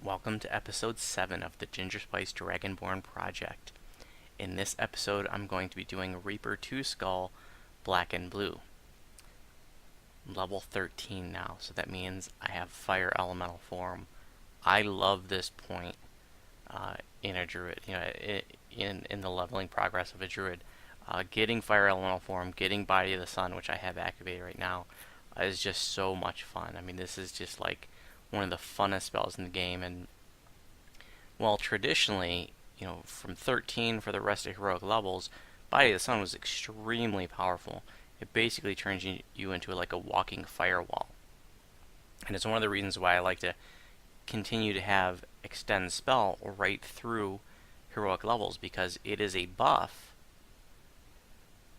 Welcome to episode 7 of the Gingerspyce Dragonborn project. In this episode, I'm going to be doing Reaper 2 Skull, Black and Blue. Level 13 now, so that means I have Fire Elemental form. I love this point in a druid, in the leveling progress of a druid. Getting Fire Elemental form, getting Body of the Sun, which I have activated right now, is just so much fun. I mean, this is just like one of the funnest spells in the game, and well, traditionally, from 13 for the rest of heroic levels, Body of the Sun was extremely powerful. It basically turns you into like a walking firewall. And it's one of the reasons why I like to continue to have extend spell right through heroic levels, because it is a buff,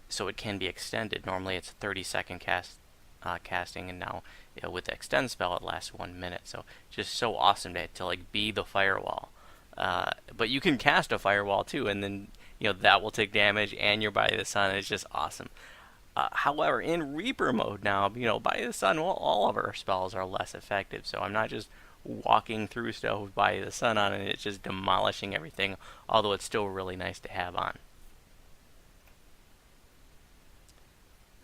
so it can be extended. Normally it's a 30-second casting, and now with the extend spell it lasts 1 minute. So just so awesome to like be the firewall. But you can cast a firewall too, and then that will take damage, and your Body of the Sun is just awesome. However, in Reaper mode now, Body of the Sun, well, all of our spells are less effective. So I'm not just walking through stuff with Body of the Sun on, and it's just demolishing everything. Although it's still really nice to have on.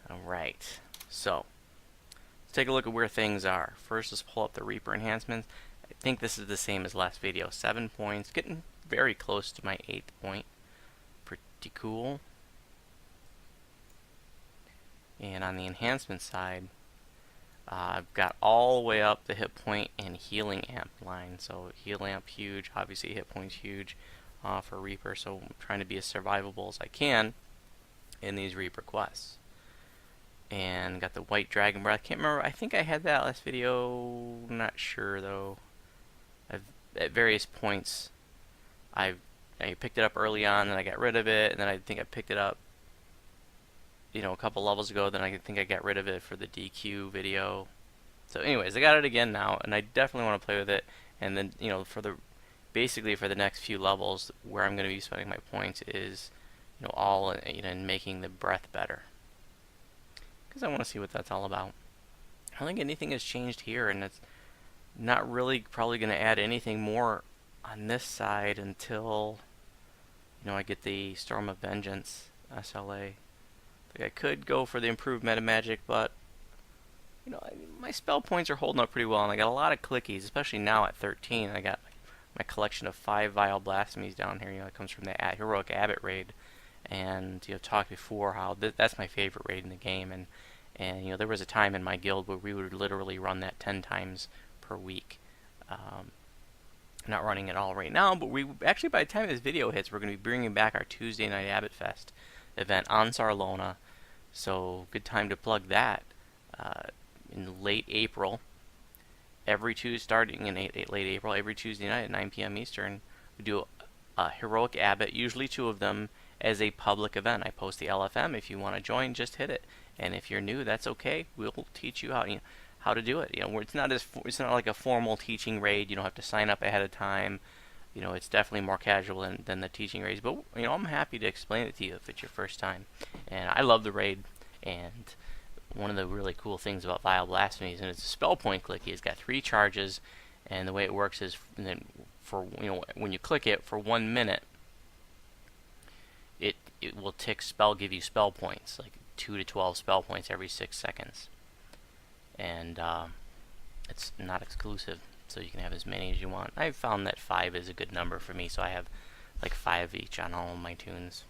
All right, so let's take a look at where things are. First, let's pull up the Reaper enhancements. I think this is the same as last video. 7 points, getting very close to my 8th point. Pretty cool. And on the enhancement side, I've got all the way up the hit point and healing amp line. So heal amp huge, obviously hit points huge for Reaper. So I'm trying to be as survivable as I can in these Reaper quests. And got the white dragon breath. I can't remember. I think I had that last video. Not sure though. At various points, I picked it up early on, and I got rid of it, and then I think I picked it up, a couple levels ago. Then I think I got rid of it for the DQ video. So, anyways, I got it again now, and I definitely want to play with it. And then, basically for the next few levels, where I'm going to be spending my points is, all in making the breath better, because I want to see what that's all about. I don't think anything has changed here, and it's not really probably going to add anything more on this side until I get the Storm of Vengeance SLA. I think I could go for the improved meta magic, but my spell points are holding up pretty well, and I got a lot of clickies, especially now at 13. I got my collection of 5 Vile Blasphemies down here. It comes from the Heroic Abbot raid, and talked before how that's my favorite raid in the game, and there was a time in my guild where we would literally run that 10 times per week. Not running it all right now, but we actually, by the time this video hits, we're going to be bringing back our Tuesday Night Abbot Fest event on Sarlona. So good time to plug that in late April. Starting in late April, every Tuesday night at 9 p.m. Eastern, we do a Heroic Abbot, usually 2 of them, as a public event. I post the LFM. If you want to join, just hit it. And if you're new, that's okay. We'll teach you how to do it. Where it's not like a formal teaching raid. You don't have to sign up ahead of time. It's definitely more casual than the teaching raids. But I'm happy to explain it to you if it's your first time. And I love the raid. And one of the really cool things about Vile Blasphemies, and it's a spell point clicky. It's got 3 charges, and the way it works is, then when you click it for 1 minute, it will give you spell points, like 2 to 12 spell points every 6 seconds. And it's not exclusive, so you can have as many as you want. I've found that 5 is a good number for me, so I have like 5 each on all of my tunes.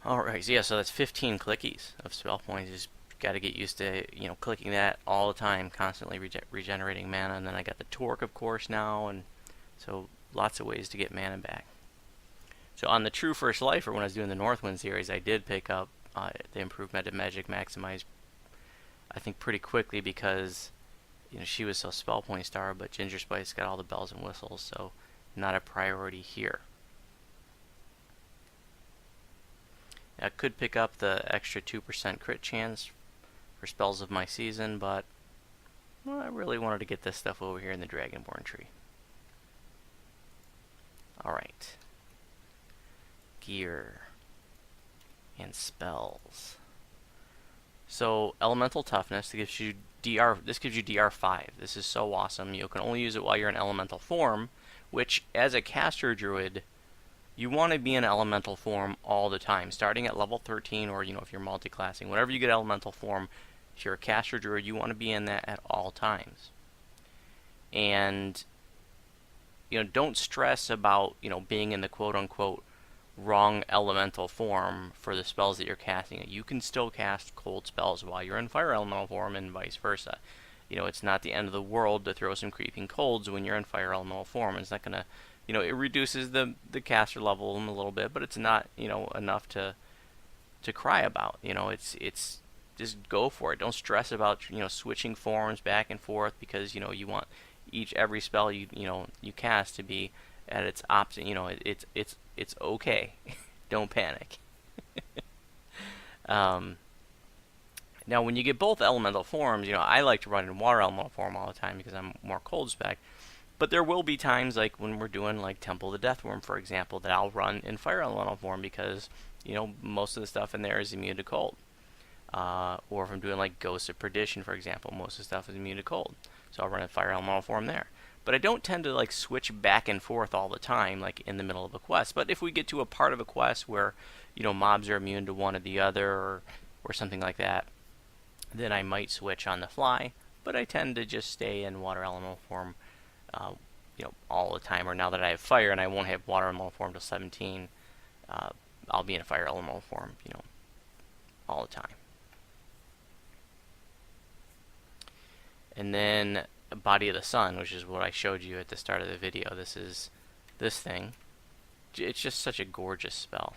Alright, so that's 15 clickies of spell points. You just got to get used to clicking that all the time, constantly regenerating mana. And then I got the torque, of course, now, and so lots of ways to get mana back. So on the True First Lifer, when I was doing the Northwind series, I did pick up the improved meta magic maximized, I think, pretty quickly, because she was so spell point star, but Gingerspyce got all the bells and whistles, so not a priority here. I could pick up the extra 2% crit chance for spells of my season, but I really wanted to get this stuff over here in the Dragonborn tree. Alright. Gear and spells. So elemental toughness gives you DR. This gives you DR5. This is so awesome. You can only use it while you're in elemental form, which as a caster druid, you want to be in elemental form all the time, starting at level 13, or if you're multi-classing, whenever you get elemental form, if you're a caster druid, you want to be in that at all times. And don't stress about being in the quote-unquote wrong elemental form for the spells that you're casting. You can still cast cold spells while you're in fire elemental form, and vice versa. It's not the end of the world to throw some creeping colds when you're in fire elemental form. It's not gonna, it reduces the caster level a little bit, but it's not enough to cry about. It's just go for it. Don't stress about switching forms back and forth, because you want every spell you cast to be at its opposite. It's okay. Don't panic. Now, when you get both elemental forms, I like to run in water elemental form all the time because I'm more cold spec. But there will be times, like when we're doing like Temple of the Deathworm, for example, that I'll run in fire elemental form because most of the stuff in there is immune to cold. Or if I'm doing like Ghosts of Perdition, for example, most of the stuff is immune to cold, so I'll run in fire elemental form there. But I don't tend to like switch back and forth all the time, like in the middle of a quest. But if we get to a part of a quest where mobs are immune to one or the other, or something like that, then I might switch on the fly. But I tend to just stay in water elemental form, all the time. Or now that I have fire and I won't have water elemental form till 17, I'll be in a fire elemental form, all the time. And then Body of the Sun, which is what I showed you at the start of the video. This is this thing. It's just such a gorgeous spell.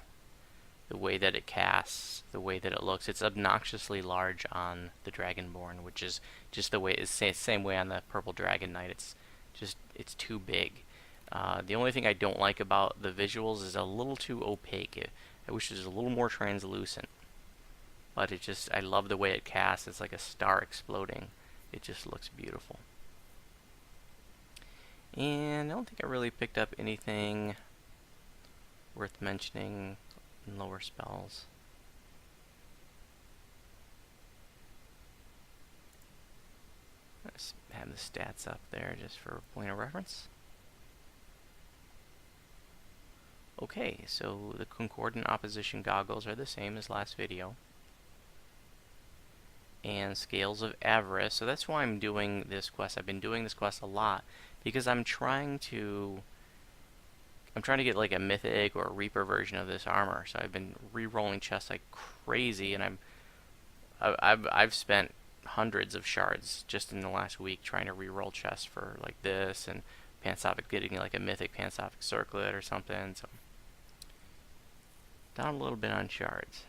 The way that it casts, the way that it looks. It's obnoxiously large on the Dragonborn, which is just the way it's the same way on the Purple Dragon Knight. It's too big. The only thing I don't like about the visuals is a little too opaque. I wish it was a little more translucent. But I love the way it casts. It's like a star exploding. It just looks beautiful. And I don't think I really picked up anything worth mentioning in lower spells. Let's have the stats up there just for a point of reference. Okay, so the Concordant Opposition Goggles are the same as last video. And Scales of Avarice. So that's why I'm doing this quest. I've been doing this quest a lot because I'm trying to get like a mythic or a reaper version of this armor. So I've been re-rolling chests like crazy, and I've spent hundreds of shards just in the last week trying to re-roll chests for like this and Pansophic, getting like a mythic Pansophic circlet or something. So down a little bit on shards.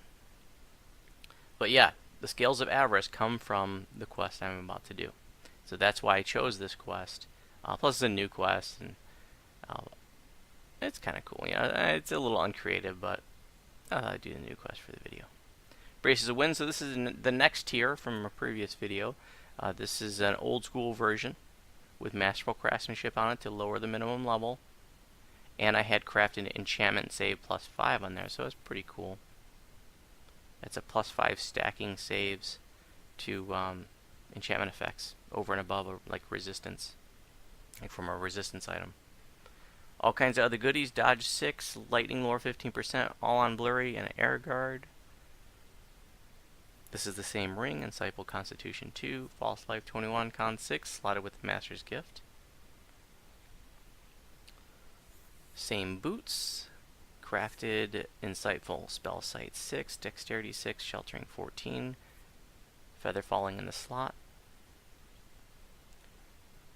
But yeah, the Scales of Avarice come from the quest I'm about to do. So that's why I chose this quest. Plus it's a new quest, and it's kind of cool. It's a little uncreative, but I do the new quest for the video. Braces of Wind. So this is the next tier from a previous video. This is an old school version with masterful craftsmanship on it to lower the minimum level. And I had crafted an enchantment save +5 on there, so it's pretty cool. It's a +5 stacking saves to enchantment effects over and above like resistance, like from a resistance item. All kinds of other goodies: dodge 6, lightning lore 15%, all on blurry, and an air guard. This is the same ring: insightful constitution 2, false life 21, con 6, slotted with the master's gift. Same boots. Crafted insightful spell sight 6, dexterity 6, sheltering 14, feather falling in the slot.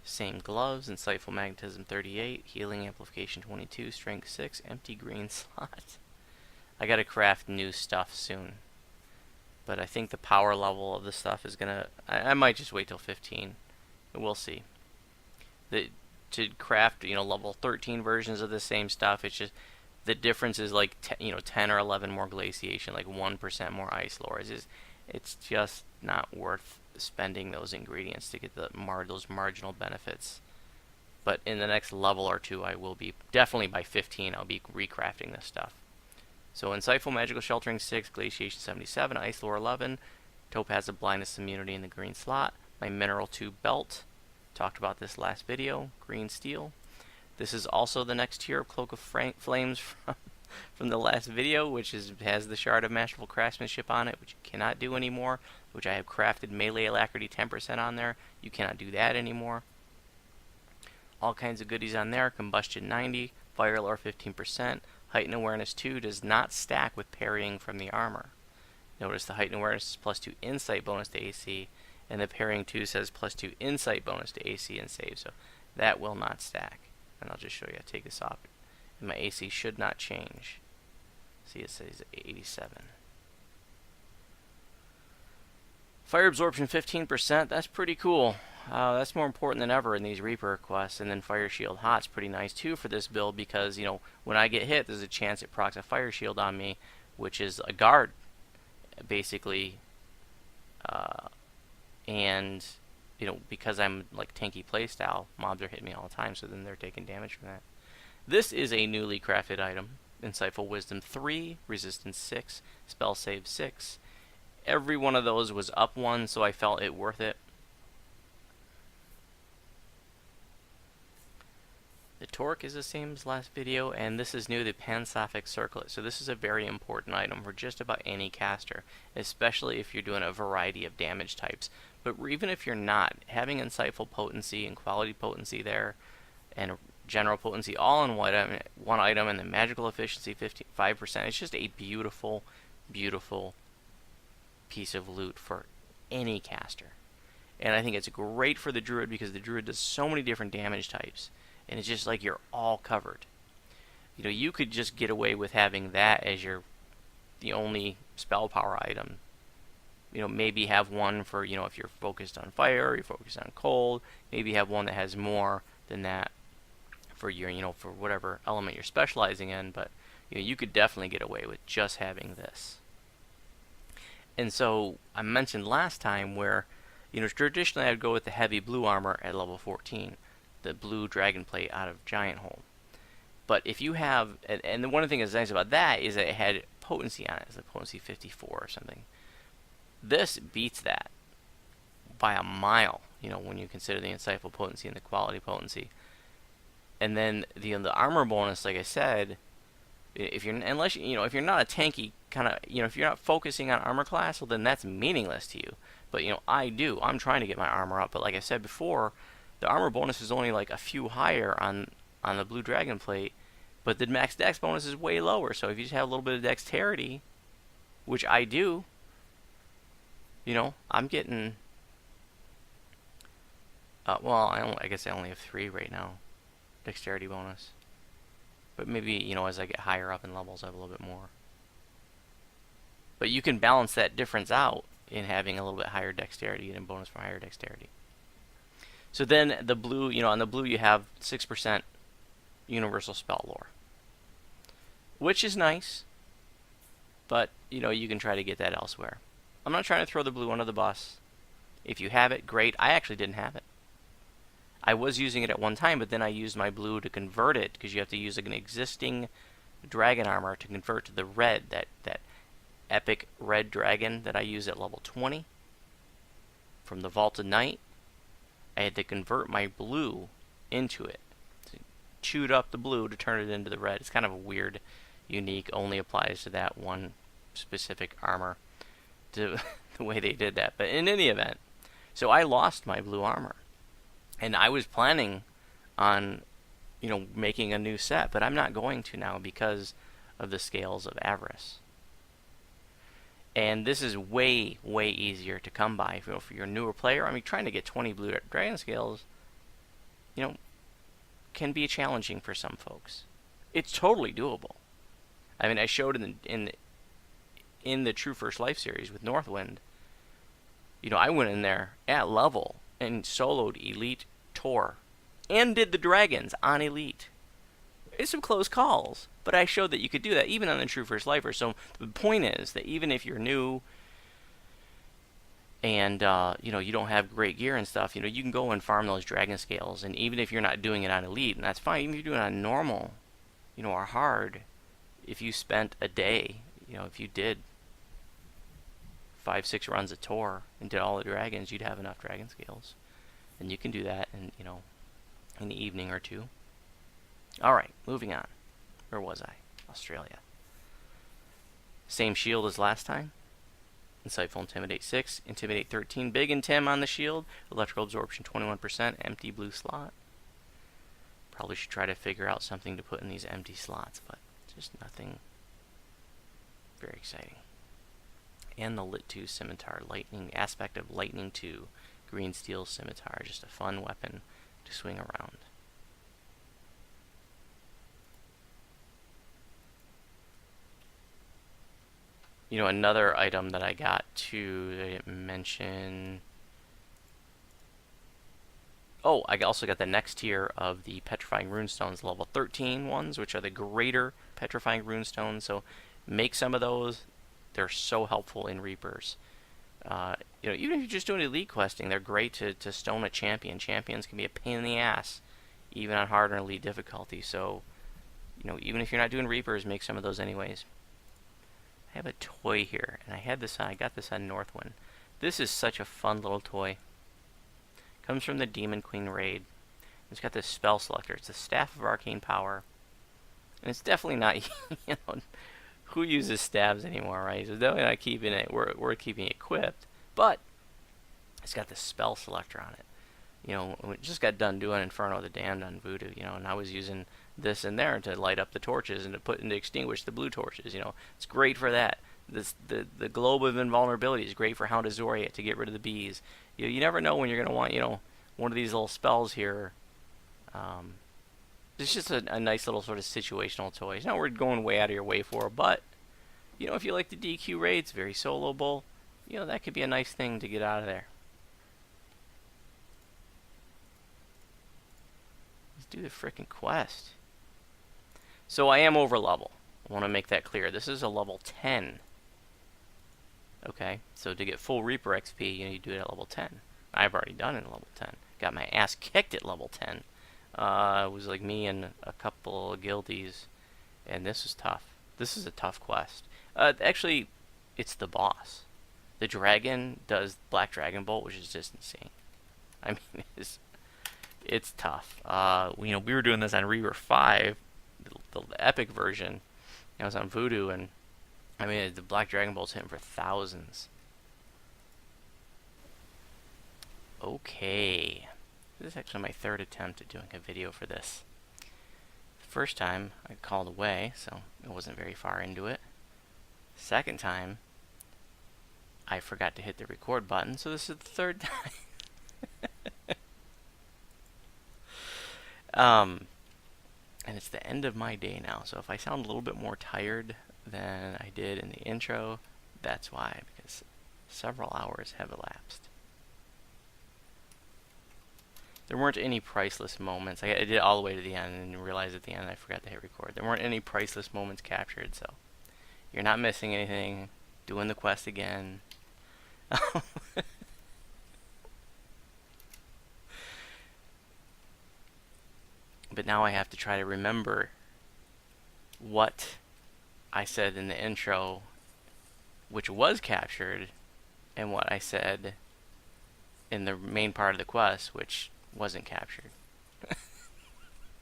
Same gloves, insightful magnetism 38, healing amplification 22, strength 6, empty green slot. I gotta craft new stuff soon, but I think the power level of the stuff is gonna. I might just wait till 15. We'll see. To craft level 13 versions of the same stuff, it's just. The difference is like 10 or 11 more glaciation, like 1% more ice lore. It's just not worth spending those ingredients to get those marginal benefits. But in the next level or two, I will be definitely by 15. I'll be recrafting this stuff. So insightful magical sheltering 6, glaciation 77, ice lore 11, Topaz of Blindness Immunity in the green slot. My Mineral 2 belt. Talked about this last video. Green steel. This is also the next tier of Cloak of Flames from the last video, which has the Shard of Masterful Craftsmanship on it, which you cannot do anymore, which I have crafted melee alacrity 10% on there. You cannot do that anymore. All kinds of goodies on there. Combustion 90, Fire Lore 15%, Heightened Awareness 2 does not stack with parrying from the armor. Notice the Heightened Awareness is +2 Insight bonus to AC, and the parrying 2 says +2 Insight bonus to AC and save, so that will not stack. And I'll just show you. I take this off, and my AC should not change. See, it says 87. Fire absorption 15%. That's pretty cool. That's more important than ever in these Reaper quests. And then Fire Shield Hot's pretty nice too for this build because, you know, when I get hit, there's a chance it procs a Fire Shield on me, which is a guard, basically. And you know, because I'm like tanky playstyle, mobs are hitting me all the time, so then they're taking damage from that. This is a newly crafted item. Insightful Wisdom 3, Resistance 6, Spell Save 6. Every one of those was up 1, so I felt it worth it. The Torque is the same as last video, and this is new, the Pansophic Circlet. So this is a very important item for just about any caster, especially if you're doing a variety of damage types. But even if you're not, having Insightful Potency and Quality Potency there, and General Potency all in one item, and the Magical Efficiency 5%, it's just a beautiful, beautiful piece of loot for any caster. And I think it's great for the Druid because the Druid does so many different damage types. And it's just like you're all covered. You know, you could just get away with having that as the only spell power item. You know, maybe have one for, you know, if you're focused on fire, or you're focused on cold. Maybe have one that has more than that for your, you know, for whatever element you're specializing in. But, you know, you could definitely get away with just having this. And so I mentioned last time where, you know, traditionally I'd go with the heavy blue armor at level 14. The blue dragon plate out of Giant Hole. But if you have, and one of the things that's nice about that is that it had potency on it. It's like potency 54 or something. This beats that by a mile, you know, when you consider the insightful potency and the quality potency. And then the armor bonus, like I said, if you're if you're not a tanky kind of, you know, if you're not focusing on armor class, well then that's meaningless to you. But you know, I'm trying to get my armor up, but like I said before, the armor bonus is only like a few higher on the blue dragon plate, but the max dex bonus is way lower. So if you just have a little bit of dexterity, which I do, you know, I'm getting, well, I guess I only have 3 right now, dexterity bonus. But maybe, you know, as I get higher up in levels, I have a little bit more. But you can balance that difference out in having a little bit higher dexterity, getting bonus for higher dexterity. So then the blue, you know, on the blue you have 6% universal spell lore, which is nice, but you know, you can try to get that elsewhere. I'm not trying to throw the blue under the bus. If you have it, great. I actually didn't have it. I was using it at one time, but then I used my blue to convert it, because you have to use like an existing dragon armor to convert to the red, that epic red dragon that I use at level 20 from the Vaulted Knight. I had to convert my blue into it. So chewed up the blue to turn it into the red. It's kind of a weird, unique, only applies to that one specific armor, to the way they did that. But in any event, so I lost my blue armor. And I was planning on, you know, making a new set, but I'm not going to now because of the Scales of Avarice. And this is way, way easier to come by for your newer player. I mean, trying to get 20 blue dragon scales, you know, can be challenging for some folks. It's totally doable. I mean, I showed in the True First Life series with Northwind. You know, I went in there at level and soloed Elite Tor and did the dragons on Elite. It's some close calls, but I showed that you could do that even on the True First Lifer. So the point is that even if you're new and you know, you don't have great gear and stuff, you know, you can go and farm those dragon scales. And even if you're not doing it on Elite, and that's fine, even if you're doing it on normal, you know, or hard, if you spent a day, you know, if you did 5-6 runs of Tor and did all the dragons, you'd have enough dragon scales. And you can do that in, you know, in the evening or two. Alright, moving on. Where was I? Australia. Same shield as last time. Insightful Intimidate 6, Intimidate 13, Big Intim on the shield, Electrical Absorption 21%, empty blue slot. Probably should try to figure out something to put in these empty slots, but just nothing very exciting. And the Lit 2 Scimitar, lightning aspect of Lightning 2, green steel scimitar, just a fun weapon to swing around. You know, another item that I got too, I didn't mention. Oh, I also got the next tier of the Petrifying Runestones, level 13 ones, which are the greater Petrifying Runestones. So make some of those. They're so helpful in Reapers. You know, even if you're just doing elite questing, they're great to stone a champion. Champions can be a pain in the ass, even on hard and elite difficulty. So, you know, even if you're not doing Reapers, make some of those anyways. I have a toy here, and I got this on Northwind. This is such a fun little toy. Comes from the Demon Queen raid. It's got this spell selector. It's the Staff of Arcane Power. And it's definitely not, you know, who uses staves anymore, right? So definitely not keeping it, we're keeping it equipped. But it's got this spell selector on it. You know, we just got done doing Inferno of the Damned on Voodoo, you know, and I was using this in there to light up the torches and to extinguish the blue torches. You know, it's great for that. The globe of invulnerability is great for Hound of Zoriat to get rid of the bees. You never know when you're gonna want, you know, one of these little spells here. It's just a nice little sort of situational toy. It's not worth going way out of your way for, but you know, if you like the DQ raids, very soloable, you know, that could be a nice thing to get out of there. Let's do the frickin' quest. So I am over level. I want to make that clear. This is a level 10. Okay, so to get full Reaper XP, you need to do it at level 10. I've already done it at level 10. Got my ass kicked at level 10. It was like me and a couple of guildies, and this was tough. This is a tough quest. Actually, it's the boss. The dragon does Black Dragon Bolt, which is just insane. I mean, it's tough. You know, we were doing this on Reaper 5, the epic version. I was on Voodoo, and I mean, the Black Dragon Bolt's hitting for thousands. Okay. This is actually my third attempt at doing a video for this. The first time, I called away, so I wasn't very far into it. Second time, I forgot to hit the record button, so this is the third time. And it's the end of my day now, so if I sound a little bit more tired than I did in the intro, that's why, because several hours have elapsed. There weren't any priceless moments. I did it all the way to the end and realized at the end I forgot to hit record. There weren't any priceless moments captured, so you're not missing anything. Doing the quest again. But now I have to try to remember what I said in the intro, which was captured, and what I said in the main part of the quest, which wasn't captured.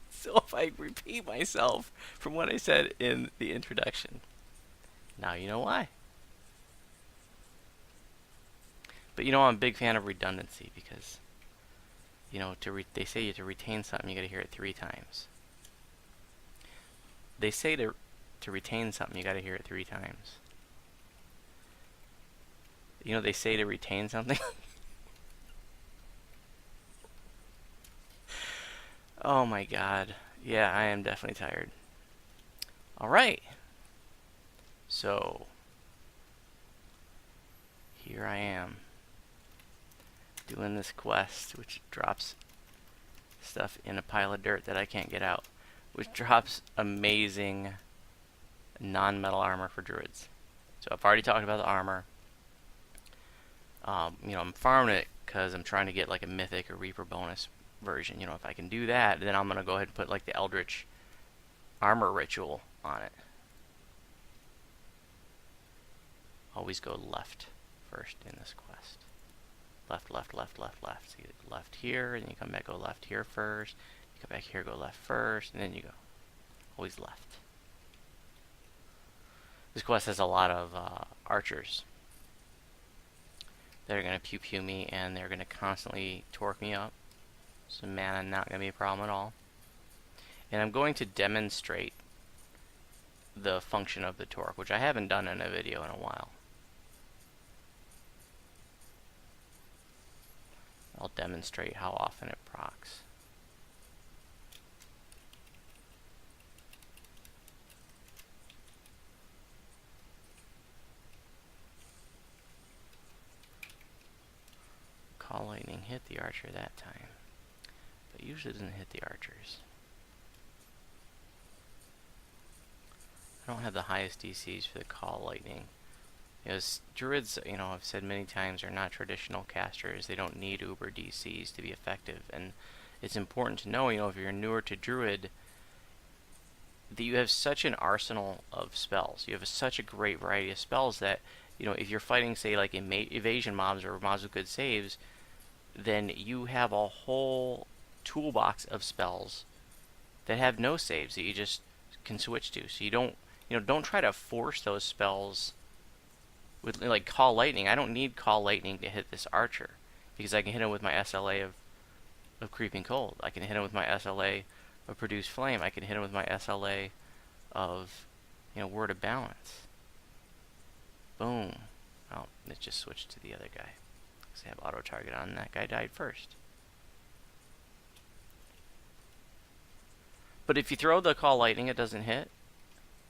So if I repeat myself from what I said in the introduction, now you know why. But you know, I'm a big fan of redundancy because, you know, they say to retain something, you got to hear it 3 times. They say to retain something, you got to hear it 3 times. You know, they say to retain something. Oh my god. Yeah, I am definitely tired. Alright. So, here I am. Doing this quest, which drops stuff in a pile of dirt that I can't get out. Which drops amazing non-metal armor for druids. So I've already talked about the armor. You know, I'm farming it because I'm trying to get like a mythic or reaper bonus version. You know, if I can do that, then I'm going to go ahead and put like the Eldritch armor ritual on it. Always go left first in this quest. Left, left, left, left, left. So you go left here, and you come back, go left here first. You come back here, go left first, and then you go. Always left. This quest has a lot of archers that are going to pew pew me, and they're going to constantly torque me up. So mana not going to be a problem at all. And I'm going to demonstrate the function of the torque, which I haven't done in a video in a while. I'll demonstrate how often it procs. Call lightning hit the archer that time, but usually doesn't hit the archers. I don't have the highest DCs for the call lightning. Because druids, you know, I've said many times, are not traditional casters. They don't need uber DCs to be effective. And it's important to know, you know, if you're newer to druid, that you have such an arsenal of spells. You have such a great variety of spells that, you know, if you're fighting, say, like evasion mobs or mobs with good saves, then you have a whole toolbox of spells that have no saves that you just can switch to. So you don't, you know, don't try to force those spells with, like, Call Lightning. I don't need Call Lightning to hit this archer, because I can hit him with my SLA of Creeping Cold. I can hit him with my SLA of Produce Flame. I can hit him with my SLA of, you know, Word of Balance. Boom. Oh, it just switched to the other guy, because I have auto target on. That guy died first. But if you throw the Call Lightning, it doesn't hit.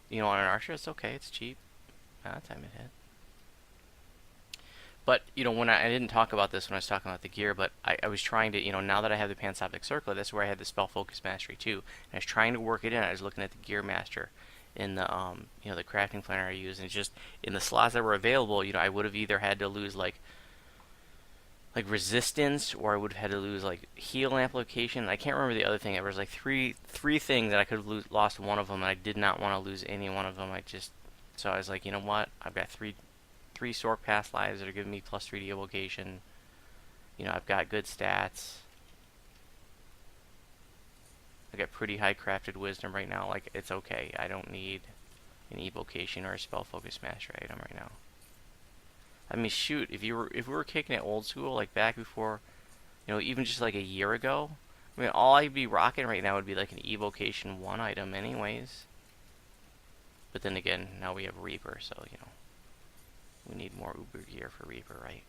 You know, on an archer, it's okay. It's cheap. That time it hit. But, you know, when I didn't talk about this when I was talking about the gear, but I was trying to, you know, now that I have the Pansoptic Circlet, that's where I had the Spell Focus Mastery too. And I was trying to work it in. I was looking at the Gear Master in the, you know, the crafting planner I use, and it's just, in the slots that were available, you know, I would have either had to lose, like resistance, or I would have had to lose, like, heal amplification. I can't remember the other thing. There was, like, three things that I could have lost one of them, and I did not want to lose any one of them. So I was like, you know what? I've got three sorc past lives that are giving me plus 3 evocation. You know, I've got good stats. I got pretty high crafted wisdom right now. Like, it's okay. I don't need an evocation or a spell focus master item right now. I mean, shoot, if we were kicking it old school, like back before, you know, even just like a year ago, I mean, all I'd be rocking right now would be like an evocation 1 item anyways. But then again, now we have Reaper, so, you know, we need more Uber gear for Reaper, right?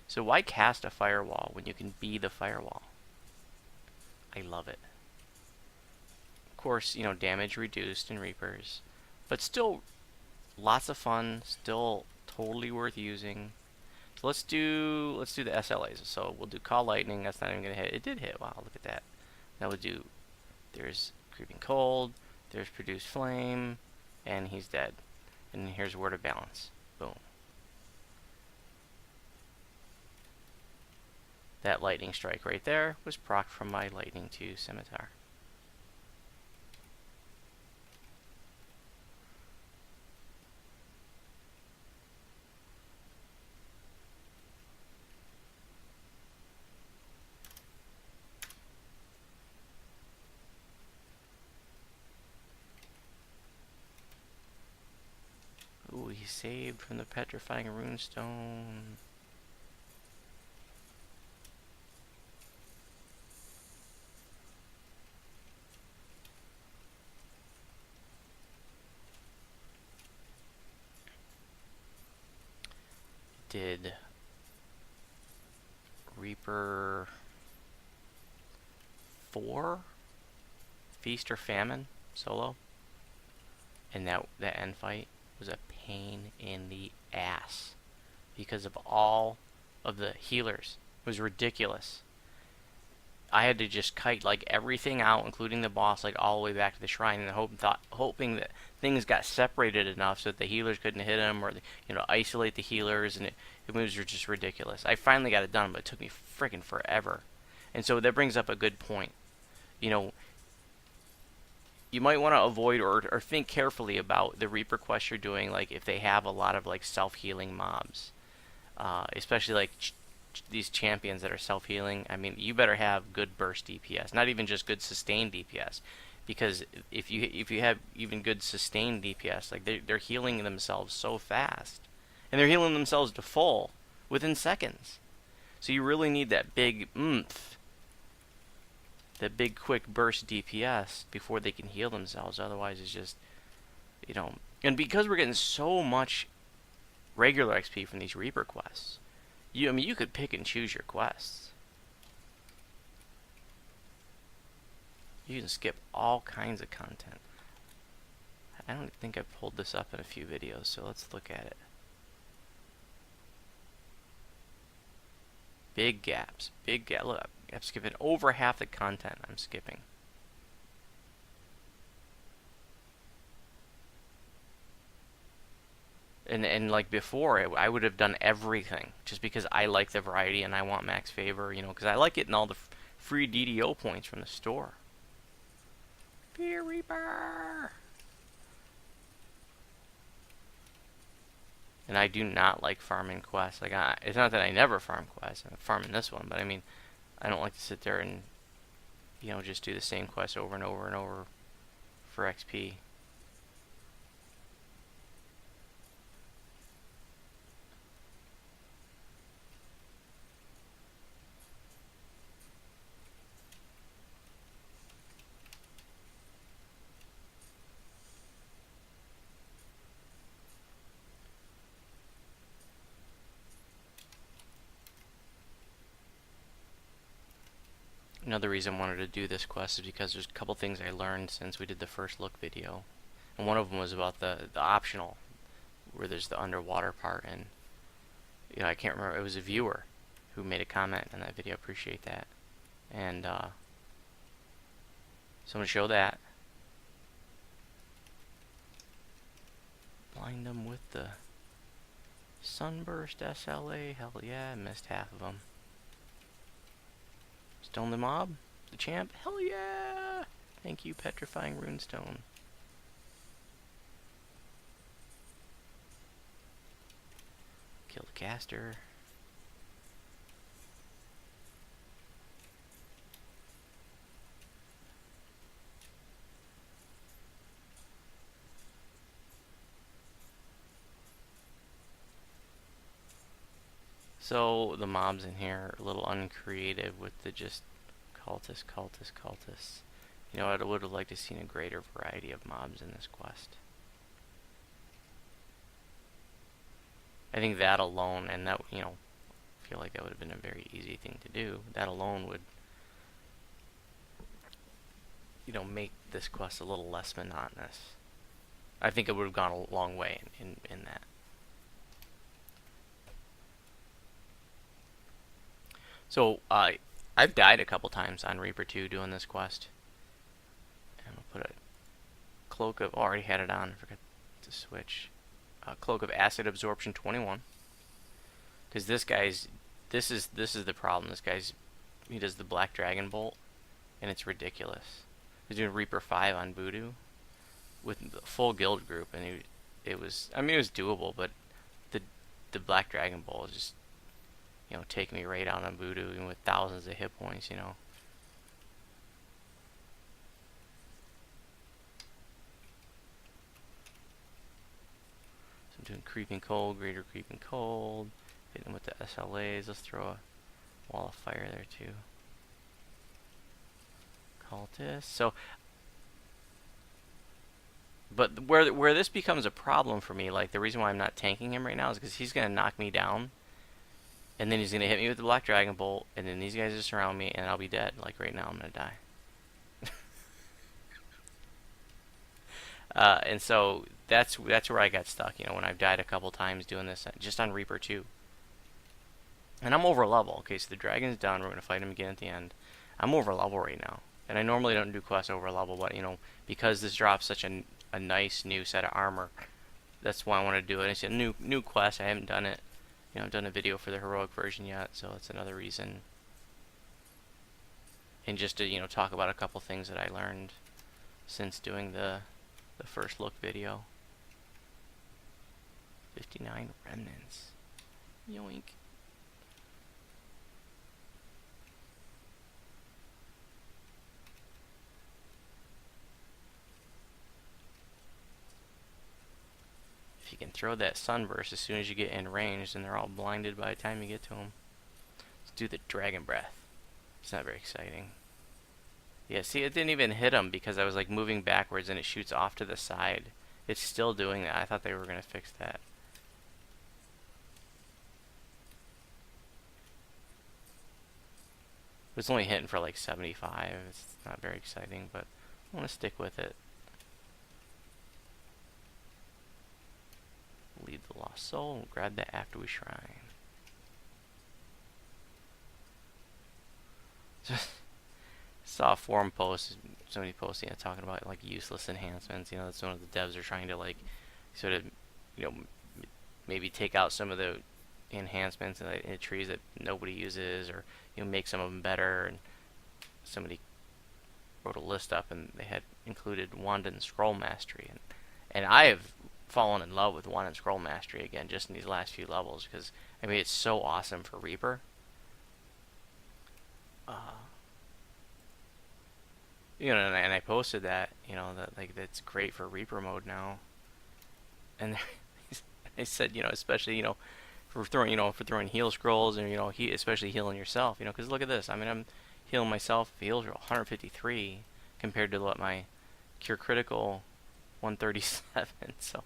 So why cast a firewall when you can be the firewall? I love it. Of course, you know, damage reduced in Reapers, but still lots of fun, still totally worth using. So let's do the SLAs. So we'll do Call Lightning. That's not even gonna hit. It did hit. Wow, look at that. Now we'll do, there's Creeping Cold, there's Produce Flame, and he's dead. And here's Word of Balance. Boom. That lightning strike right there was proc from my Lightning 2 Scimitar. Ooh, he saved from the Petrifying Runestone. Did Reaper 4 Feast or Famine solo, and that end fight was a pain in the ass because of all of the healers. It was ridiculous. I had to just kite like everything out, including the boss, like all the way back to the shrine, and hoping that things got separated enough so that the healers couldn't hit them, or you know, isolate the healers, and it was just ridiculous. I finally got it done, but it took me freaking forever. And so that brings up a good point. You know, you might want to avoid or think carefully about the Reaper quests you're doing, like if they have a lot of like self-healing mobs, especially like these champions that are self-healing. I mean, you better have good burst DPS, not even just good sustained DPS, because if you have even good sustained DPS, like they're healing themselves so fast, and they're healing themselves to full within seconds. So you really need that big oomph, that big quick burst DPS before they can heal themselves. Otherwise, it's just, you know. And because we're getting so much regular XP from these Reaper quests, I mean, you could pick and choose your quests. You can skip all kinds of content. I don't think I pulled this up in a few videos, so let's look at it. Big gaps. Big gap. Look, I'm skipping over half the content I'm skipping. And like before, I would have done everything just because I like the variety and I want max favor, you know, because I like getting all the free DDO points from the store. Fear Reaper! And I do not like farming quests. Like, it's not that I never farm quests. I'm farming this one, but I mean, I don't like to sit there and, you know, just do the same quest over and over and over for XP. Another reason I wanted to do this quest is because there's a couple things I learned since we did the first look video. And one of them was about the optional, where there's the underwater part. And, you know, I can't remember, it was a viewer who made a comment on that video. I appreciate that. And, so I'm going to show that. Blind them with the Sunburst SLA. Hell yeah, I missed half of them. Stone the mob? The champ? Hell yeah! Thank you, Petrifying Runestone. Kill the caster. So the mobs in here are a little uncreative with the just cultists. You know, I would have liked to seen a greater variety of mobs in this quest. I think that alone, and that, you know, I feel like that would have been a very easy thing to do. That alone would, you know, make this quest a little less monotonous. I think it would have gone a long way in that. So, I've died a couple times on Reaper 2 doing this quest. And we'll put a Cloak of... Oh, I already had it on. I forgot to switch. Cloak of Acid Absorption 21. Because this guy's... This is the problem. This guy's... He does the Black Dragon Bolt. And it's ridiculous. He's doing Reaper 5 on Voodoo. With the full guild group. And it was... I mean, it was doable, but... The Black Dragon Bolt is just... You know, take me right out on Voodoo, even with thousands of hit points, you know. So I'm doing Creeping Cold, Greater Creeping Cold, hitting them with the SLAs. Let's throw a Wall of Fire there too. Cultist. So, but where this becomes a problem for me, like the reason why I'm not tanking him right now is because he's gonna knock me down. And then he's going to hit me with the Black Dragon Bolt, and then these guys just surround me, and I'll be dead. Like right now, I'm going to die. And so that's where I got stuck, you know, when I've died a couple times doing this, just on Reaper 2. And I'm over level. Okay, so the dragon's done. We're going to fight him again at the end. I'm over level right now. And I normally don't do quests over level, but, you know, because this drops such a nice new set of armor, that's why I want to do it. It's a new quest. I haven't done it. You know, I've done a video for the heroic version yet, so that's another reason. And just to, you know, talk about a couple things that I learned. since doing the first look video. 59 remnants. Yoink. If you can throw that sunburst as soon as you get in range, then they're all blinded by the time you get to them. Let's do the dragon breath. It's not very exciting. Yeah, see, it didn't even hit them because I was like moving backwards and it shoots off to the side. It's still doing that. I thought they were going to fix that. It's only hitting for like 75. It's not very exciting, but I want to stick with it. Lead the lost soul and grab that after we shrine. Saw a forum post, somebody posting it talking about like useless enhancements. You know, that's one of the devs are trying to like sort of, you know, maybe take out some of the enhancements in trees that nobody uses, or you know, make some of them better. And somebody wrote a list up, and they had included wand and scroll mastery, and I have fallen in love with wand and scroll mastery again just in these last few levels, because I mean it's so awesome for Reaper. You know, and I posted that, you know, that like that's great for Reaper mode now. And I said, you know, especially, you know, for throwing heal scrolls, and you know, especially healing yourself, you know, because look at this. I mean, I'm healing myself, heals 153 compared to what my cure critical 137. So,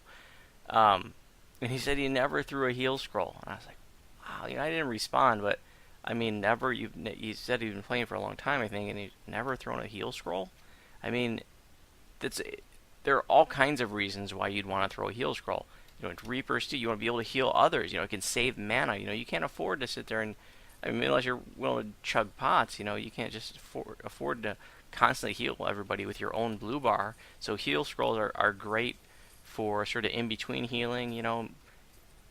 and he said he never threw a heal scroll, and I was like, wow, you know, I didn't respond, but I mean, never. You said he'd been playing for a long time, I think, and he's never thrown a heal scroll. I mean, there are all kinds of reasons why you'd want to throw a heal scroll. You know, in Reapers too, you want to be able to heal others. You know, it can save mana. You know, you can't afford to sit there and, I mean, unless you're willing to chug pots. You know, you can't just afford to constantly heal everybody with your own blue bar. So heal scrolls are great for sort of in between healing. You know,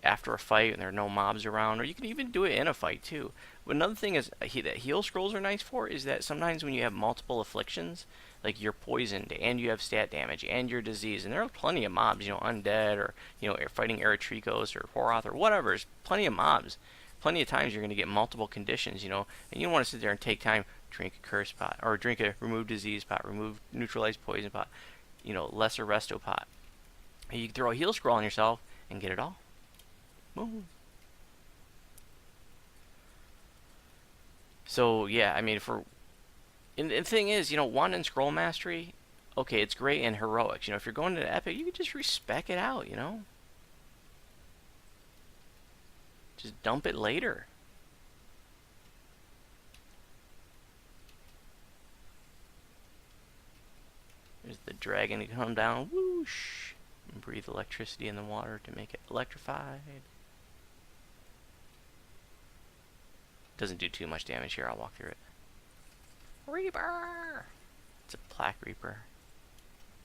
after a fight and there are no mobs around, or you can even do it in a fight too. But another thing is that heal scrolls are nice for is that sometimes when you have multiple afflictions, like you're poisoned and you have stat damage and you're diseased, and there are plenty of mobs, you know, undead, or you know, fighting Eritricos or Horoth or whatever. There's plenty of mobs. Plenty of times you're going to get multiple conditions, you know, and you don't want to sit there and take time, drink a curse pot, or drink a remove disease pot, remove neutralize poison pot, you know, lesser resto pot. And you can throw a heal scroll on yourself and get it all. Boom. So yeah, I mean, and the thing is, you know, wand and scroll mastery, okay, it's great in heroics. You know, if you're going to epic, you can just respec it out. You know, just dump it later. There's the dragon to come down, whoosh, and breathe electricity in the water to make it electrified. Doesn't do too much damage here. I'll walk through it. Reaper! It's a Black Reaper.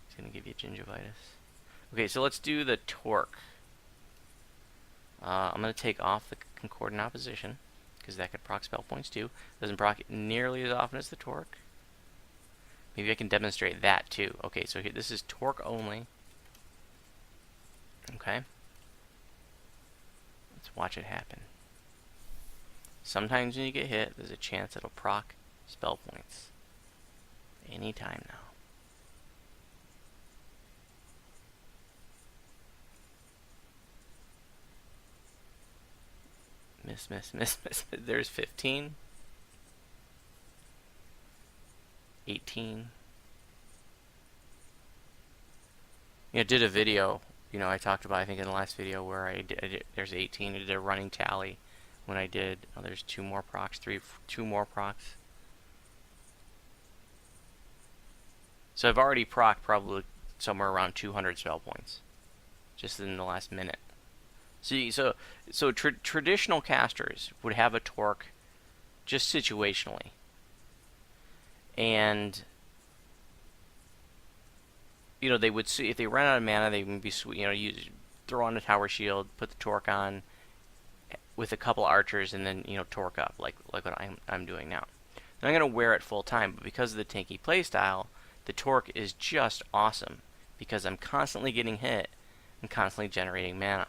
It's going to give you Gingerspyce. Okay, so let's do the torque. I'm going to take off the concordant opposition, because that could proc spell points too. Doesn't proc it nearly as often as the torque. Maybe I can demonstrate that too. Okay, so here, this is torque only. Okay. Let's watch it happen. Sometimes when you get hit, there's a chance it'll proc spell points. Anytime now. Miss, miss, miss, miss. There's 15. 18. You know, did a video, you know, I talked about, I think in the last video, where I did there's 18. I did a running tally when I did, oh, there's 2 more procs, 2 more procs. So I've already procced probably somewhere around 200 spell points, just in the last minute. See, so traditional casters would have a torque just situationally, and you know, they would see if they ran out of mana, they would be, you know, throw on a tower shield, put the torque on with a couple archers, and then, you know, torque up like what I'm doing now. And I'm going to wear it full time, but because of the tanky playstyle, the torque is just awesome because I'm constantly getting hit and constantly generating mana.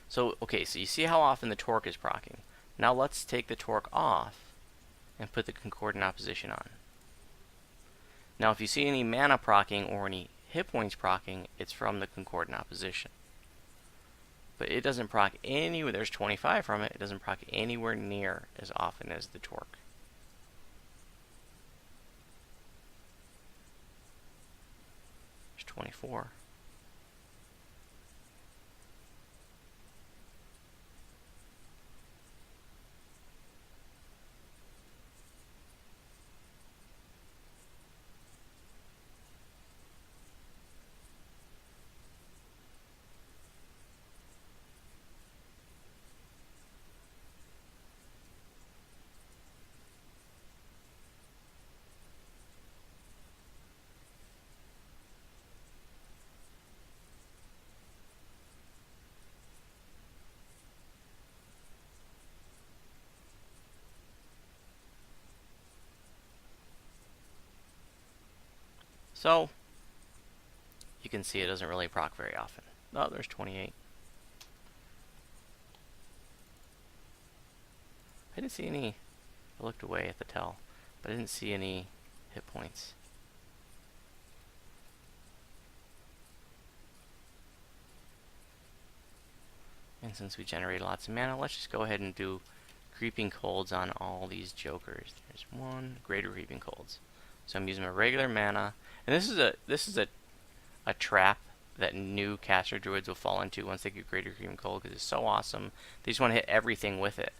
So, okay, so you see how often the torque is proccing. Now let's take the torque off and put the concordant opposition on. Now if you see any mana proccing or any hit points proccing, it's from the concordant opposition. But it doesn't proc anywhere, there's 25 from it, it doesn't proc anywhere near as often as the torque. There's 24. So, you can see it doesn't really proc very often. Oh, there's 28. I didn't see any. I looked away at the tell, but I didn't see any hit points. And since we generated lots of mana, let's just go ahead and do creeping colds on all these jokers. There's one greater creeping colds. So I'm using my regular mana, and this is a trap that new caster druids will fall into once they get greater creeping cold because it's so awesome. They just want to hit everything with it.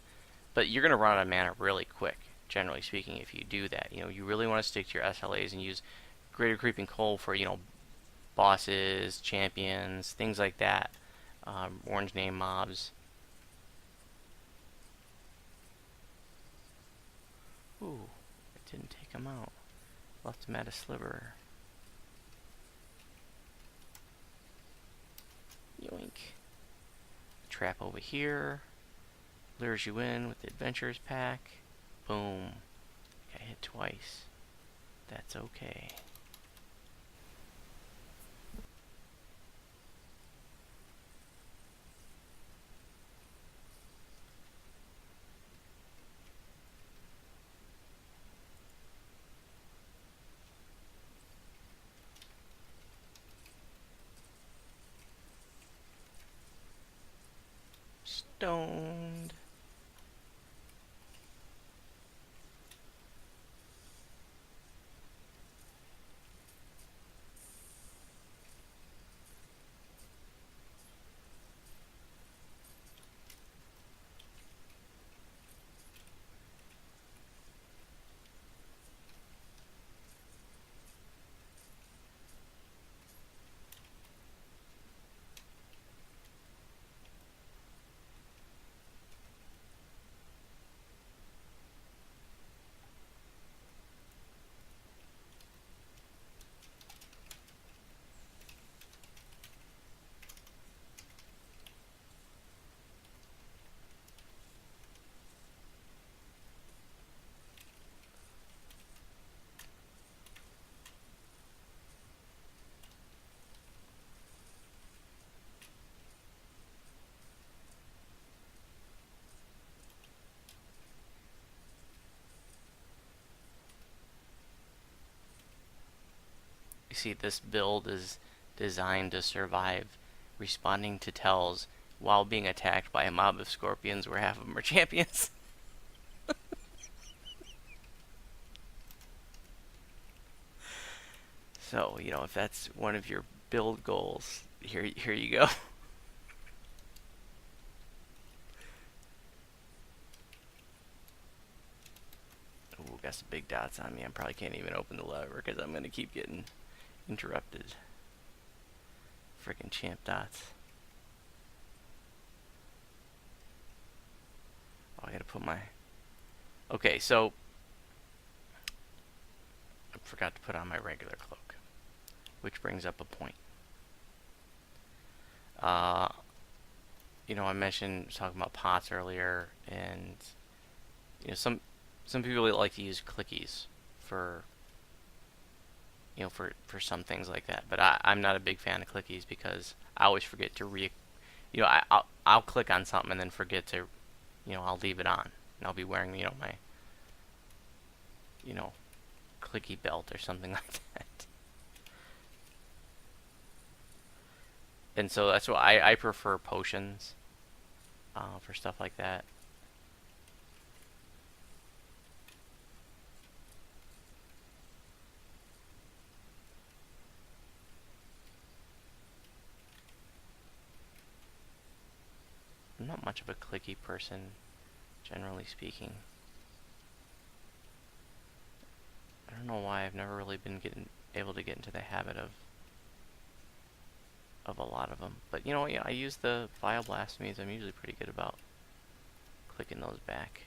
But you're going to run out of mana really quick, generally speaking, if you do that. You know, you really want to stick to your SLAs and use greater creeping cold for, you know, bosses, champions, things like that. Orange name mobs. Ooh, it didn't take him out. Left him at a sliver. Yoink. Trap over here. Lures you in with the adventurers pack. Boom. Got hit twice. That's okay. Stoned. You see, this build is designed to survive responding to tells while being attacked by a mob of scorpions where half of them are champions. So, you know, if that's one of your build goals, here you go. Ooh, got some big dots on me. I probably can't even open the lever because I'm going to keep getting interrupted. Freaking champ dots. Oh, I gotta put my... Okay, so... I forgot to put on my regular cloak, which brings up a point. You know, I mentioned talking about pots earlier, and you know, some people like to use clickies for for some things like that. But I'm not a big fan of clickies because I always forget to I'll click on something and then forget to, I'll leave it on. And I'll be wearing, my, you know, clicky belt or something like that. And so that's why I prefer potions for stuff like that. I'm not much of a clicky person, generally speaking. I don't know why I've never really been able to get into the habit of a lot of them. But yeah, I use the Vile Blasphemies. I'm usually pretty good about clicking those back.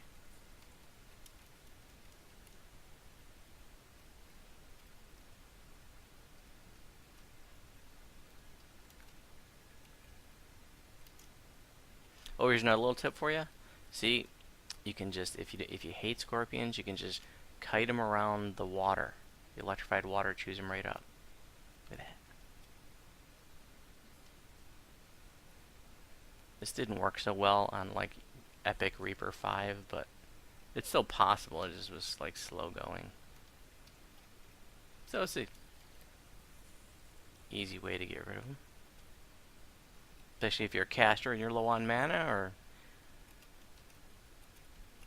Oh, here's another little tip for you. See, you can just, if you hate scorpions, you can just kite them around the water, the electrified water, chews them right up. Look at that. This didn't work so well on like Epic Reaper 5, but it's still possible. It just was like slow going. So it's an easy way to get rid of them. Especially if you're a caster and you're low on mana, or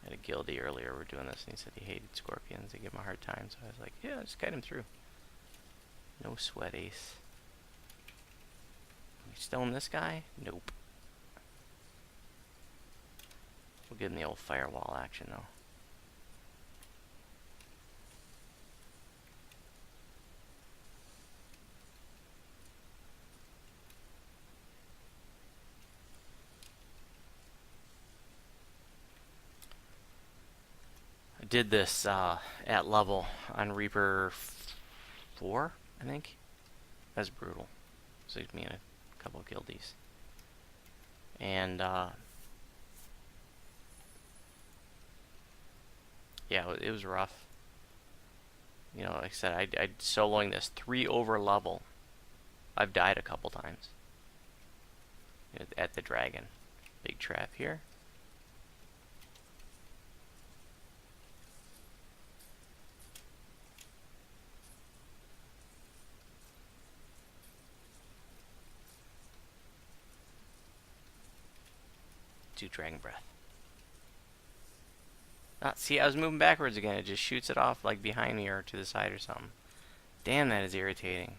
I had a guildie earlier, we're doing this, and he said he hated scorpions. They give him a hard time, so I was like, yeah, just kite him through. No sweat, Ace. We stone this guy? Nope. We'll give him the old firewall action, though. I did this at level on Reaper 4, I think. That's brutal. Saved me in a couple of guildies. And yeah, it was rough. Like I said, I soloing this 3 over level. I've died a couple times at the dragon. Big trap here. Do dragon breath. Ah, see, I was moving backwards again. It just shoots it off like behind me or to the side or something. Damn, that is irritating.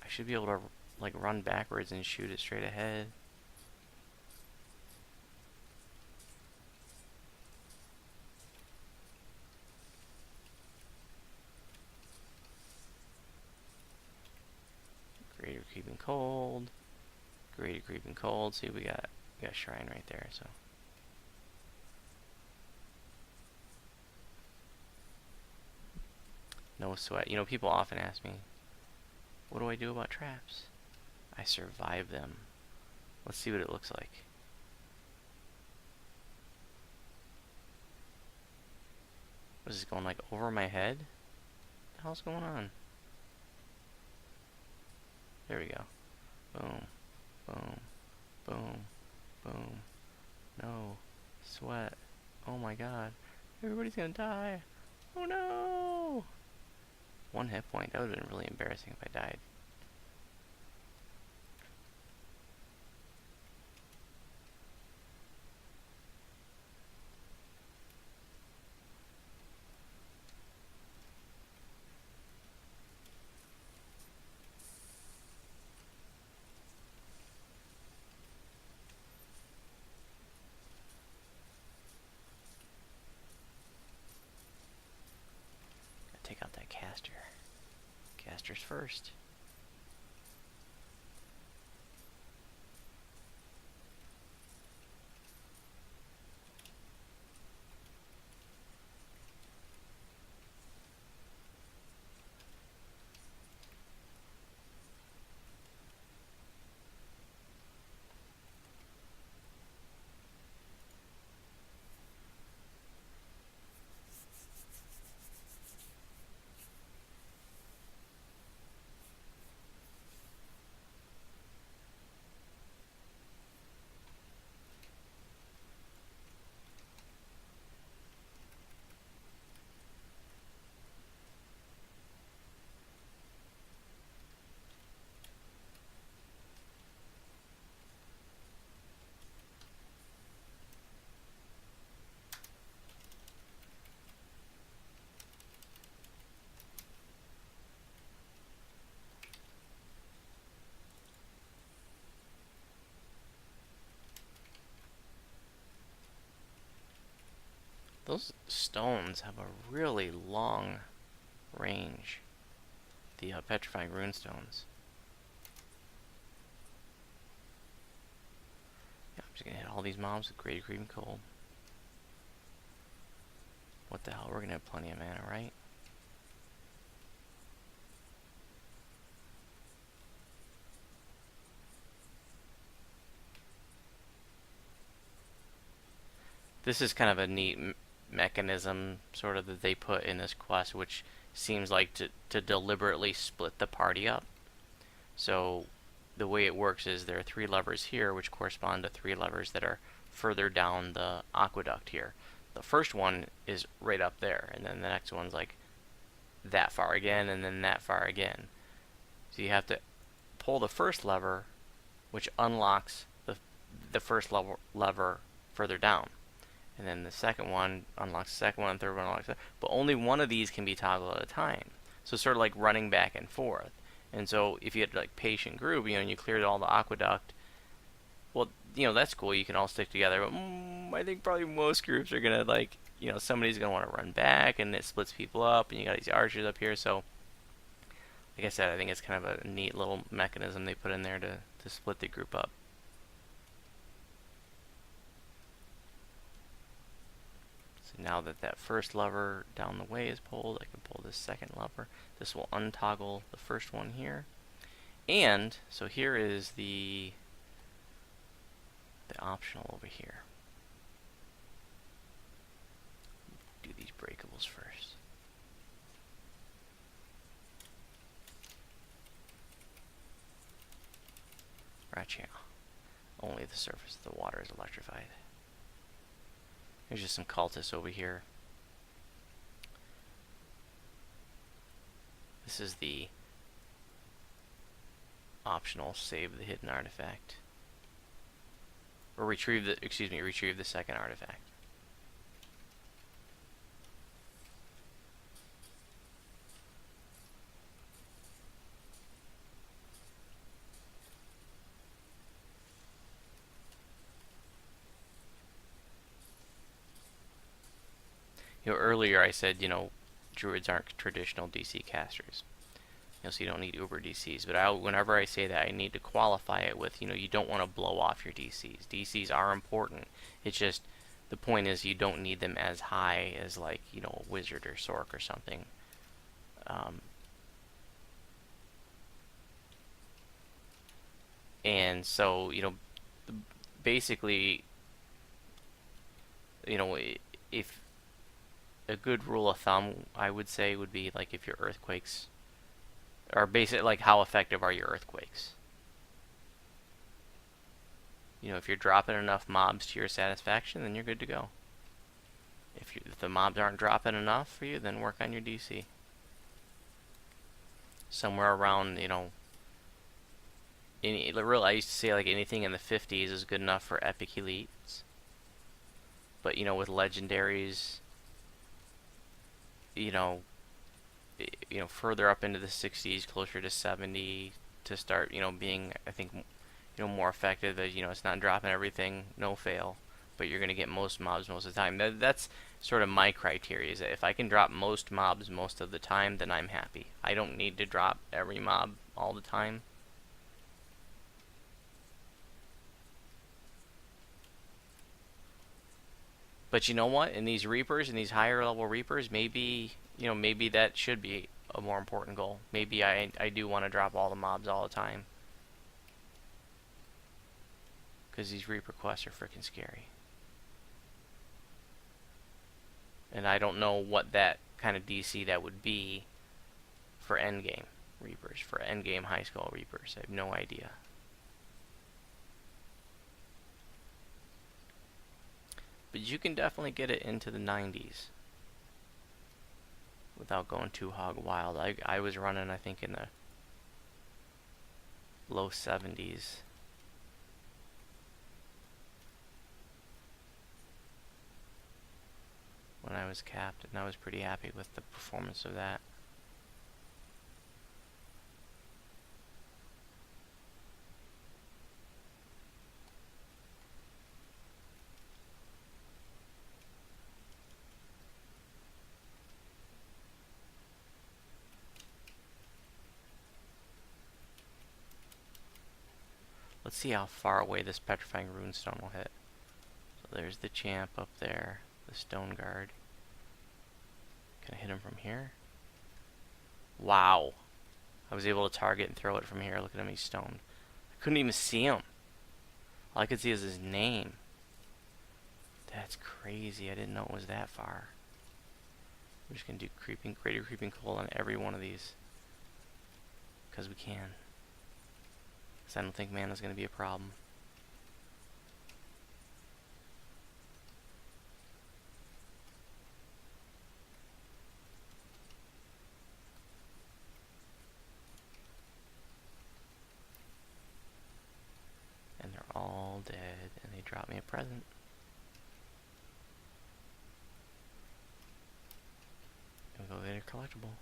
I should be able to like run backwards and shoot it straight ahead. Greater Creeping Cold. Greater Creeping Cold. See, we got Shrine right there, so. No sweat. People often ask me, what do I do about traps? I survive them. Let's see what it looks like. What is this going like over my head? What the hell's going on? There we go. Boom. Boom. Boom. Boom. No. Sweat. Oh my god. Everybody's gonna die. Oh no! 1 hit point. That would have been really embarrassing if I died. Take out that caster. Casters first. Those stones have a really long range. The petrifying rune stones. Yeah, I'm just gonna hit all these mobs with Great Green Coal. What the hell? We're gonna have plenty of mana, right? This is kind of a neat mechanism, sort of, that they put in this quest, which seems like to deliberately split the party up. So the way it works is there are 3 levers here, which correspond to 3 levers that are further down the aqueduct here. The first one is right up there, and then the next one's like that far again, and then that far again. So you have to pull the first lever, which unlocks the first lever further down. And then the second one unlocks the second one, third one unlocks the, but only one of these can be toggled at a time. So it's sort of like running back and forth. And so if you had like patient group, and you cleared all the aqueduct, well, that's cool. You can all stick together. But I think probably most groups are gonna like, somebody's gonna want to run back, and it splits people up. And you got these archers up here. So, like I said, I think it's kind of a neat little mechanism they put in there to split the group up. Now that first lever down the way is pulled, I can pull this second lever. This will untoggle the first one here. And so here is the optional over here. Do these breakables first. Right here. Only the surface of the water is electrified. There's just some cultists over here. This is the optional save the hidden artifact. Or retrieve the second artifact. Earlier I said, druids aren't traditional DC casters. So you don't need uber DCs. But whenever I say that, I need to qualify it with, you don't want to blow off your DCs. DCs are important. It's just, the point is you don't need them as high as like, a wizard or sorc or something. And so, basically, if a good rule of thumb, I would say, would be like if your earthquakes are basic, like how effective are your earthquakes? If you're dropping enough mobs to your satisfaction, then you're good to go. If the mobs aren't dropping enough for you, then work on your DC. Somewhere around, I used to say like anything in the 50s is good enough for epic elites. But with legendaries, further up into the 60s, closer to 70, to start, being, I think, more effective. As it's not dropping everything, no fail, but you're gonna get most mobs most of the time. That's sort of my criteria. Is that if I can drop most mobs most of the time, then I'm happy. I don't need to drop every mob all the time. But you know what? In these reapers, in these higher level reapers, maybe maybe that should be a more important goal. Maybe I do want to drop all the mobs all the time, because these reaper quests are freaking scary. And I don't know what that kind of DC that would be for endgame reapers, for endgame high skull reapers. I have no idea. But you can definitely get it into the 90s without going too hog wild. I was running, I think, in the low 70s. When I was capped, and I was pretty happy with the performance of that. Let's see how far away this petrifying runestone will hit. So there's the champ up there, the stone guard. Can I hit him from here? Wow. I was able to target and throw it from here. Look at him, he's stoned. I couldn't even see him. All I could see is his name. That's crazy. I didn't know it was that far. We're just going to do greater creeping cold on every one of these. Because we can. Because I don't think mana's going to be a problem. And they're all dead, and they drop me a present. And we go get a collectible.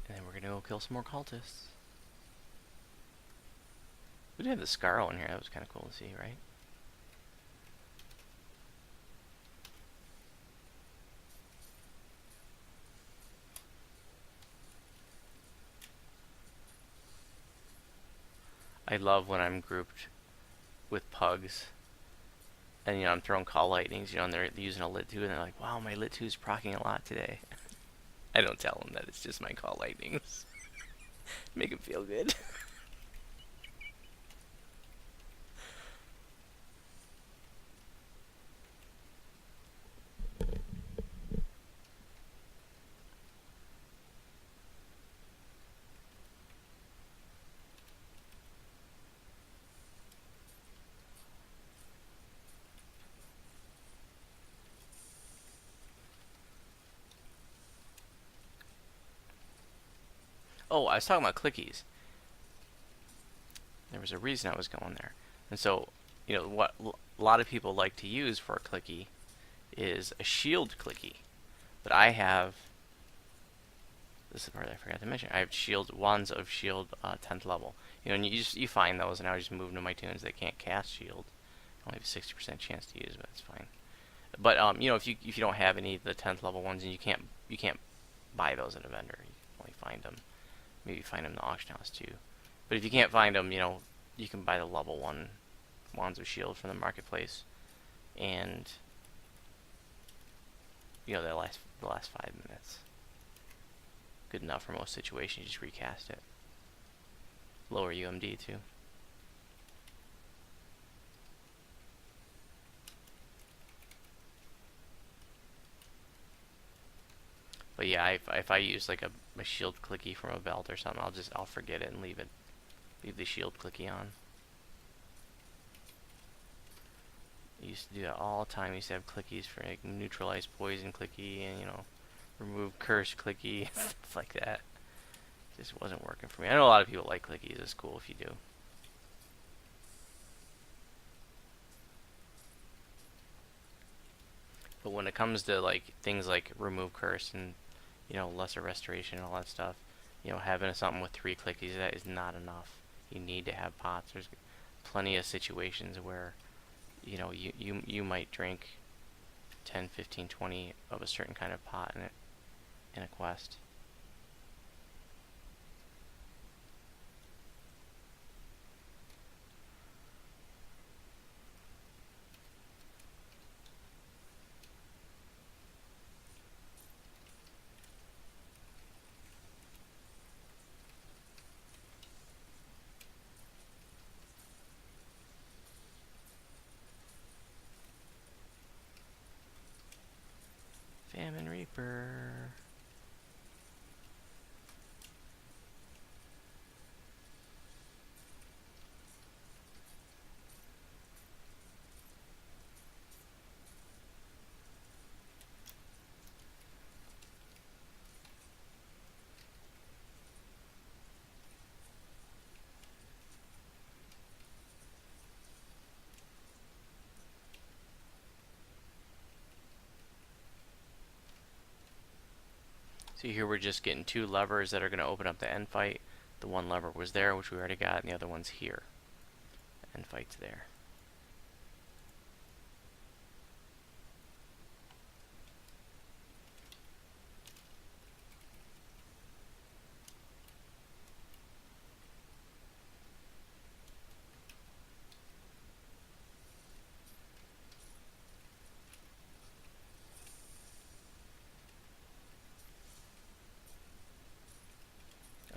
And then we're gonna go kill some more cultists. We did have the Scarrow in here, that was kind of cool to see, right? I love when I'm grouped with pugs, and you know, I'm throwing call lightnings, you know, and they're using a lit 2, and they're like, wow, my lit 2 is proccing a lot today. I don't tell them that it's just my call lightnings. Make them feel good. Oh, I was talking about clickies. There was a reason I was going there. And so, you know, what a lot of people like to use for a clicky is a shield clicky. But I have, this is the part I forgot to mention, I have wands of shield 10th level. You know, and you find those, and I just move them to my tunes. They can't cast shield. I only have a 60% chance to use, but that's fine. But you know, if you don't have any of the 10th level ones, and you can't buy those at a vendor, you can only find them. Maybe find them in the auction house too. But if you can't find them, you know, you can buy the level 1 Wands of Shield from the marketplace. And, you know, the last 5 minutes. Good enough for most situations, you just recast it. Lower UMD too. But yeah, if I use like a shield clicky from a belt or something, I'll forget it and leave the shield clicky on. I used to do that all the time. I used to have clickies for like neutralize poison clicky and, you know, remove curse clicky, stuff like that. Just wasn't working for me. I know a lot of people like clickies. It's cool if you do. But when it comes to like things like remove curse and, you know, lesser restoration and all that stuff, you know, having something with 3 clickies, that is not enough. You need to have pots. There's plenty of situations where, you know, you might drink 10, 15, 20 of a certain kind of pot in a quest. Famine Reaper. So here we're just getting 2 levers that are going to open up the end fight. The one lever was there, which we already got, and the other one's here. End fight's there.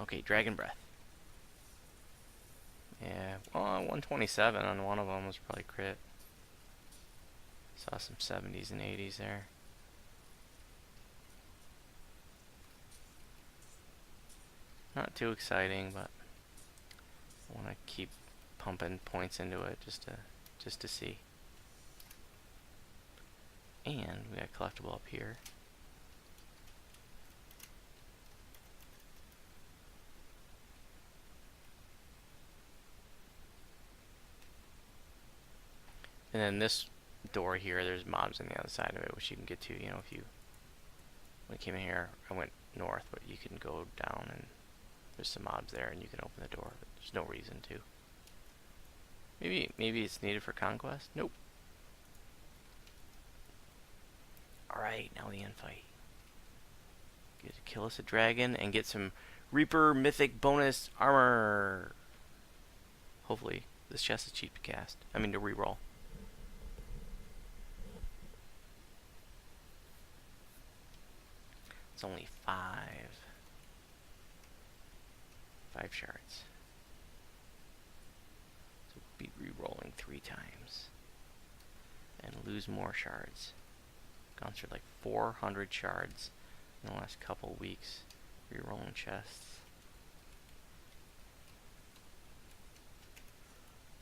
Okay, Dragon Breath. Yeah, well, 127 on one of them was probably crit. Saw some 70s and 80s there. Not too exciting, but I want to keep pumping points into it just to see. And we got collectible up here. And then this door here, there's mobs on the other side of it, which you can get to, you know, if you... When I came in here, I went north, but you can go down and there's some mobs there and you can open the door, but there's no reason to. Maybe it's needed for conquest? Nope. Alright, now the end fight. Get to kill us a dragon and get some Reaper Mythic bonus armor. Hopefully, this chest is cheap to cast. I mean to reroll. It's only 5 shards. So we'll be re-rolling 3 times. And lose more shards. Gone through like 400 shards in the last couple weeks. Re-rolling chests.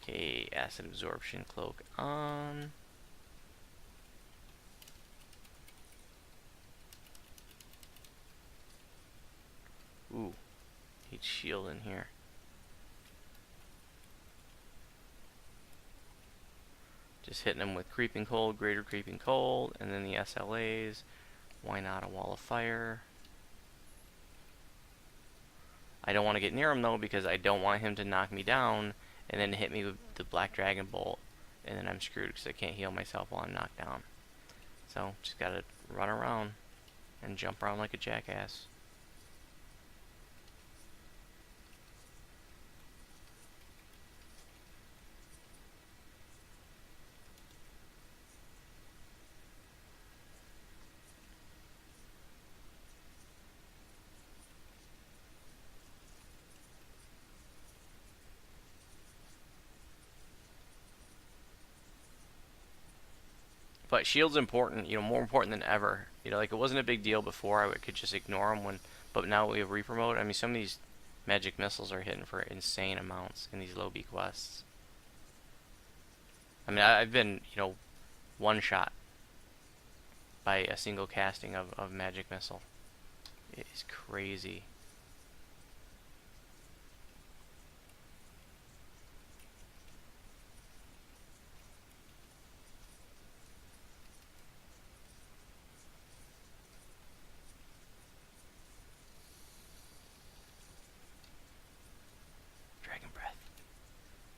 Okay, acid absorption cloak on. Ooh, need shield in here. Just hitting them with Creeping Cold, Greater Creeping Cold, and then the SLAs. Why not a Wall of Fire? I don't want to get near him though because I don't want him to knock me down and then hit me with the Black Dragon Bolt, and then I'm screwed because I can't heal myself while I'm knocked down. So just gotta run around and jump around like a jackass. But shield's important, you know, more important than ever. You know, like it wasn't a big deal before. I could just ignore them but now we have Reaper mode. I mean, some of these magic missiles are hitting for insane amounts in these low B quests. I mean, I've been, you know, one shot by a single casting of magic missile. It is crazy.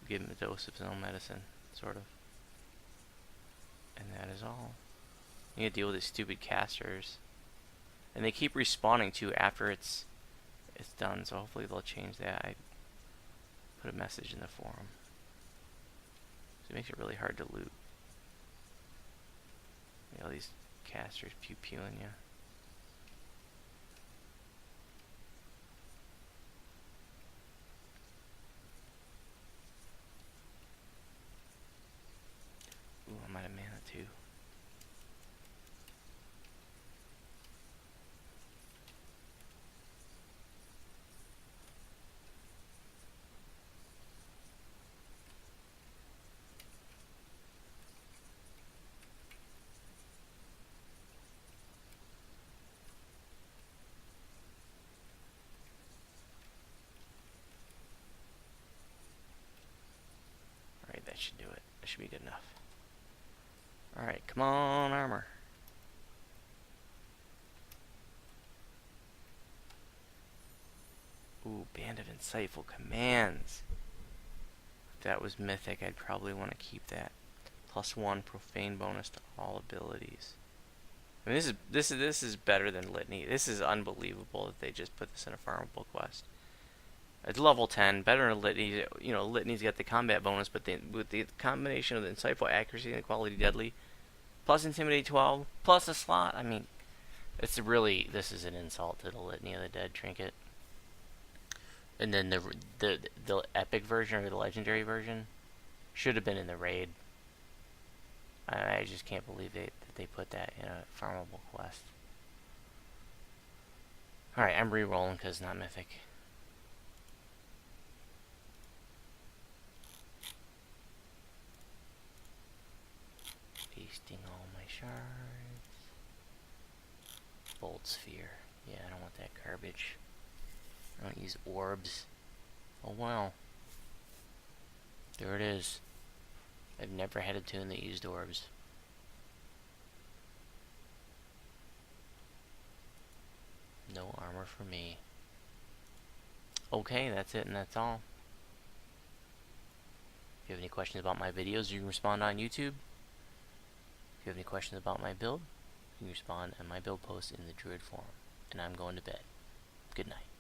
Give him a dose of his own medicine, sort of. And that is all. You gotta deal with these stupid casters. And they keep respawning too after it's done, so hopefully they'll change that. I put a message in the forum. So it makes it really hard to loot. You know, all these casters pew-pewing you. Ooh, I'm out of mana too. Alright, that should do it. That should be good enough. Alright, come on, armor. Ooh, Band of Insightful Commands. If that was mythic, I'd probably want to keep that. +1 profane bonus to all abilities. I mean, this is better than Litany. This is unbelievable that they just put this in a farmable quest. It's level 10, better than Litany. You know, Litany's got the combat bonus, but with the combination of the Insightful Accuracy and the Quality Deadly, plus Intimidate 12, plus a slot, I mean, it's really, this is an insult to the Litany of the Dead trinket. And then the epic version or the legendary version should have been in the raid. I just can't believe that they put that in a farmable quest. Alright, I'm re-rolling because not mythic. Pasting all my shards. Bolt sphere. Yeah, I don't want that garbage. I don't use orbs. Oh wow. There it is. I've never had a tune that used orbs. No armor for me. Okay, that's it and that's all. If you have any questions about my videos, you can respond on YouTube. If you have any questions about my build, you can respond on my build post in the druid forum. And I'm going to bed. Good night.